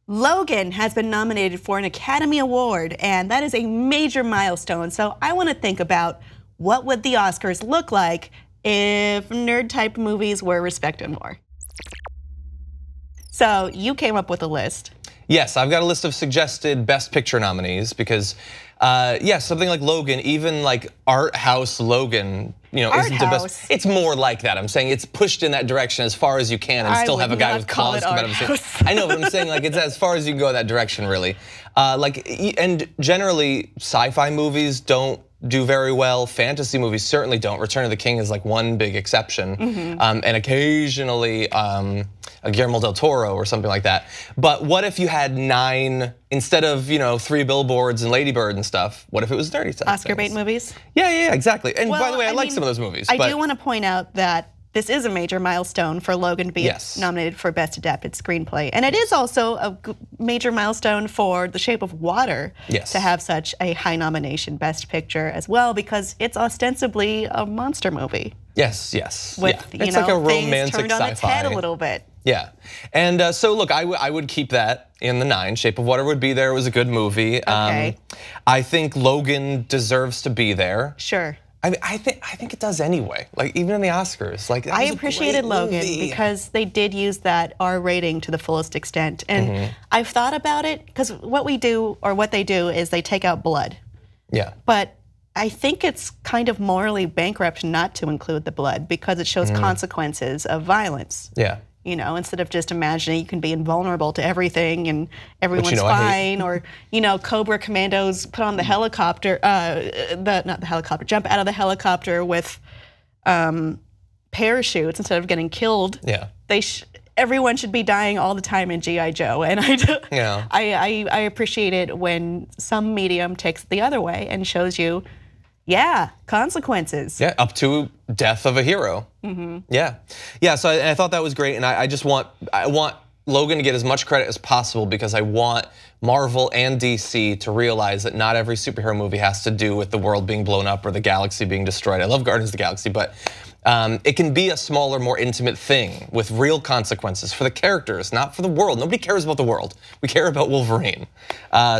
Logan has been nominated for an Academy Award, and that is a major milestone. So I want to think about what would the Oscars look like if nerd-type movies were respected more. So you came up with a list. Yes, I've got a list of suggested Best Picture nominees because, yeah, something like Logan, even like art house Logan, isn't the best. It's more like that. I'm saying it's pushed in that direction as far as you can, and still have a guy with claws come out of his face. I know, but I'm saying like it's as far as you can go that direction, really. And generally, sci-fi movies don't do very well. Fantasy movies certainly don't. Return of the King is like one big exception, and occasionally Guillermo del Toro or something like that. But what if you had 9 instead of 3 Billboards and Lady Bird and stuff? What if it was 30 something? Oscar bait movies. Yeah, exactly. And by the way, I like some of those movies. I do want to point out that this is a major milestone for Logan to be nominated for Best Adapted Screenplay. And it is also a major milestone for The Shape of Water to have such a high nomination, Best Picture as well, because it's ostensibly a monster movie. Yes. With, it's like a romantic turned on its head a little bit. Yeah, and so look, I would keep that in the 9. Shape of Water would be there. It was a good movie. Okay. I think Logan deserves to be there. Sure. I think it does anyway. Like even in the Oscars, like I appreciated Logan because they did use that R rating to the fullest extent, and I've thought about it because what they do is they take out blood. Yeah. But I think it's kind of morally bankrupt not to include the blood because it shows consequences of violence. Yeah. Instead of just imagining you can be invulnerable to everything and everyone's fine, or Cobra Commandos put on the helicopter, not the helicopter, jump out of the helicopter with parachutes instead of getting killed. Yeah. Everyone should be dying all the time in G.I. Joe, and I appreciate it when some medium takes it the other way and shows you, consequences. Yeah, up to death of a hero. Yeah. So I thought that was great, and I want Logan to get as much credit as possible because I want Marvel and DC to realize that not every superhero movie has to do with the world being blown up or the galaxy being destroyed. I love Guardians of the Galaxy, but it can be a smaller, more intimate thing with real consequences for the characters, not for the world. Nobody cares about the world. We care about Wolverine.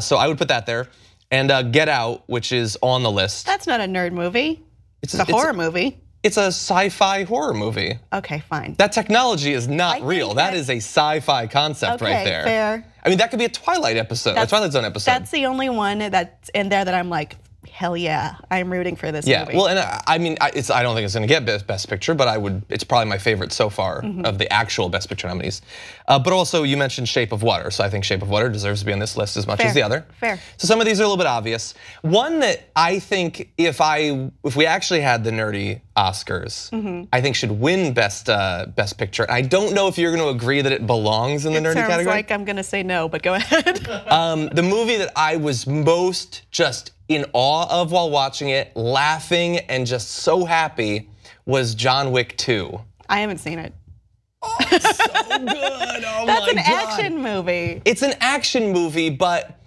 So I would put that there. And Get Out, which is on the list. That's not a nerd movie. It's a horror movie. It's a sci-fi horror movie. Okay, fine. That technology is not real. That is a sci-fi concept right there. Okay, fair. I mean, that could be a Twilight episode, a Twilight Zone episode. That's the only one that's in there that I'm like, hell yeah, I'm rooting for this movie. Well, and I mean, I don't think it's going to get Best Picture, but it's probably my favorite so far of the actual Best Picture nominees. But also, you mentioned Shape of Water, so I think Shape of Water deserves to be on this list as much as the other. Fair. So some of these are a little bit obvious. One that I think if we actually had the nerdy Oscars, I think should win Best Picture. And I don't know if you're going to agree that it belongs in the nerdy category. It sounds like I'm going to say no, but go ahead. The movie that I was most just in awe of while watching it, laughing and just so happy, was John Wick 2. I haven't seen it. Oh, it's so good. Oh That's my an action movie. It's an action movie, but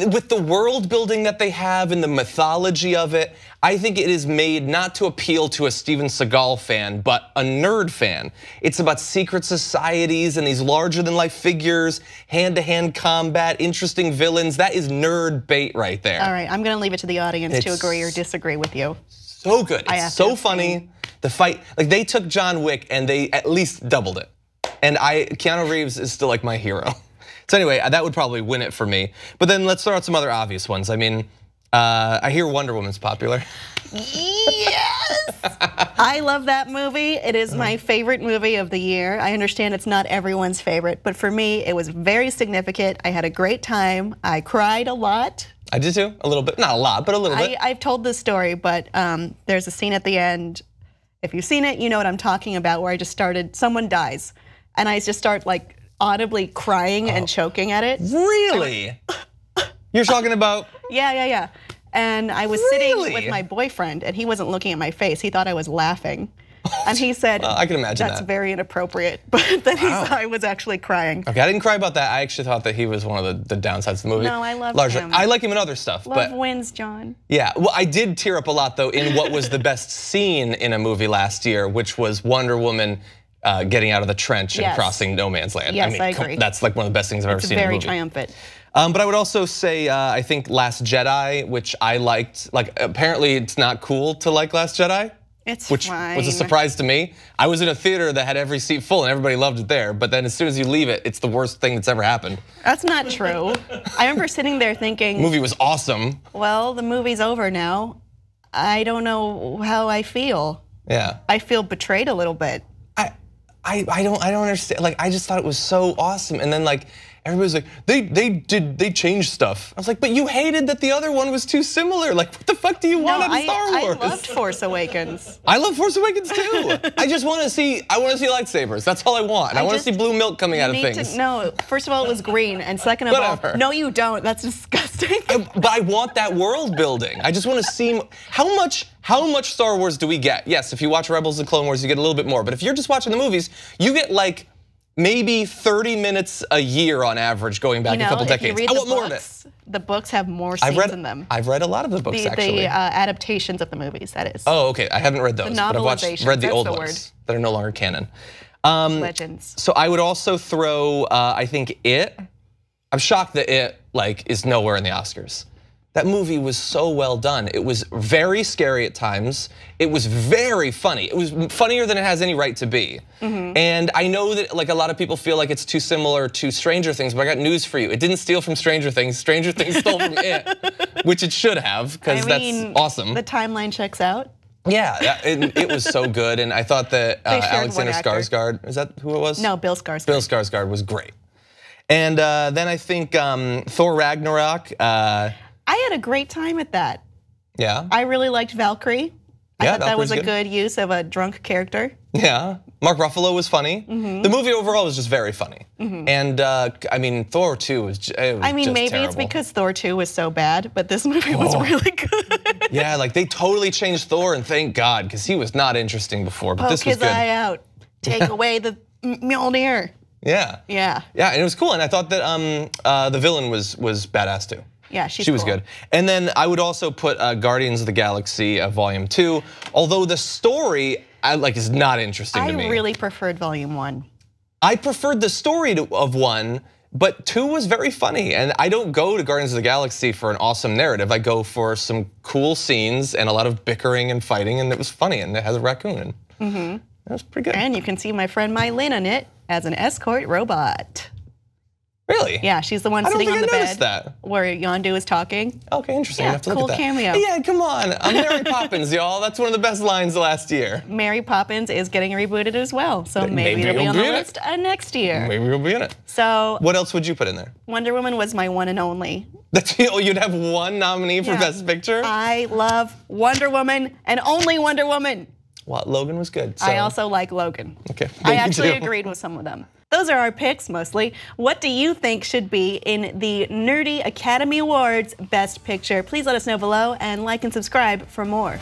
with the world building that they have and the mythology of it, I think it is made not to appeal to a Steven Seagal fan, but a nerd fan. It's about secret societies and these larger than life figures, hand-to-hand combat, interesting villains. That is nerd bait right there. All right, I'm gonna leave it to the audience to agree or disagree with you. So good, it's so funny. The fight, like they took John Wick and they at least doubled it. And Keanu Reeves is still like my hero. So anyway, that would probably win it for me. But then let's throw out some other obvious ones. I mean, I hear Wonder Woman's popular. Yes! I love that movie. It is my favorite movie of the year. I understand it's not everyone's favorite, but for me, it was very significant. I had a great time. I cried a lot. I did too, a little bit. Not a lot, but a little bit. I've told this story, but there's a scene at the end. If you've seen it, you know what I'm talking about, where someone dies, and I just start like audibly crying and choking at it. Really? You're talking about? Yeah. And I was sitting with my boyfriend, and he wasn't looking at my face. He thought I was laughing. And he said, I can imagine that's very inappropriate. But then he saw I was actually crying. Okay, I didn't cry about that. I actually thought that he was one of the downsides of the movie. No, I love him. I like him in other stuff. Love wins, John. Yeah, well, I did tear up a lot, though, in what was the best scene in a movie last year, which was Wonder Woman getting out of the trench and crossing no man's land. Yes, I agree. That's like one of the best things I've ever seen in a movie. Very triumphant. But I would also say, I think Last Jedi, which I liked. Like, apparently it's not cool to like Last Jedi. Which was a surprise to me. I was in a theater that had every seat full and everybody loved it there, but then as soon as you leave it, it's the worst thing that's ever happened. That's not true. I remember sitting there thinking, the movie was awesome. Well, the movie's over now. I don't know how I feel. Yeah. I feel betrayed a little bit. I don't understand. Like, I just thought it was so awesome, and then like everybody's like, they changed stuff. I was like, but you hated that the other one was too similar. Like, what the fuck do you want out of Star Wars? I loved Force Awakens. I love Force Awakens too. I just want to see. I want to see lightsabers. That's all I want. I want to see blue milk coming out of things. No, first of all, it was green, and second of all, no, you don't. That's disgusting. But I want that world building. I just want to see how much Star Wars do we get? Yes, if you watch Rebels and Clone Wars, you get a little bit more. But if you're just watching the movies, you get like maybe 30 minutes a year on average going back a couple decades. I want more of it. The books have more scenes in them. I've read a lot of the books, actually. The adaptations of the movies, that is. Oh, okay. I haven't read those, but I've read the old ones that are no longer canon. Legends. So I would also throw, I think, It. I'm shocked that It is nowhere in the Oscars. That movie was so well done. It was very scary at times. It was very funny. It was funnier than it has any right to be. And I know that like a lot of people feel like it's too similar to Stranger Things, but I got news for you. It didn't steal from Stranger Things. Stranger Things stole from It, which it should have, because that's awesome. The timeline checks out. Yeah, it was so good, and I thought that Alexander Skarsgård, is that who it was? No, Bill Skarsgård. Bill Skarsgård was great. And then I think Thor Ragnarok. I had a great time at that. Yeah. I really liked Valkyrie. I thought that was a good use of a drunk character. Yeah. Mark Ruffalo was funny. The movie overall was just very funny. And I mean, Thor 2 was just maybe terrible. It's because Thor 2 was so bad, but this movie was really good. Yeah, like they totally changed Thor, and thank God, because he was not interesting before, but this was good. Poke his eye out. Take away the Mjolnir. Yeah. Yeah. Yeah, and it was cool, and I thought that the villain was badass too. Yeah, she was good. And then I would also put Guardians of the Galaxy Volume 2, although the story is not interesting to me. I really preferred Volume 1. I preferred the story of 1, but 2 was very funny. And I don't go to Guardians of the Galaxy for an awesome narrative. I go for some cool scenes and a lot of bickering and fighting, and it was funny, and it has a raccoon. That was pretty good. And you can see my friend Mylene in it as an escort robot. Really? Yeah, she's the one sitting on the bed that. where Yondu is talking. Okay, interesting. Yeah, I have to look at that. Cameo. Yeah, come on. I'm Mary Poppins, y'all. That's one of the best lines last year. Mary Poppins is getting rebooted as well, so maybe it'll be on the list next year. Maybe it'll be in it. So, what else would you put in there? Wonder Woman was my one and only. You'd have one nominee for Best Picture? I love Wonder Woman and only Wonder Woman. Well, Logan was good. So. I also like Logan. Okay. I actually agreed with some of them. Those are our picks mostly. What do you think should be in the Nerdy Academy Awards Best Picture? Please let us know below and like and subscribe for more.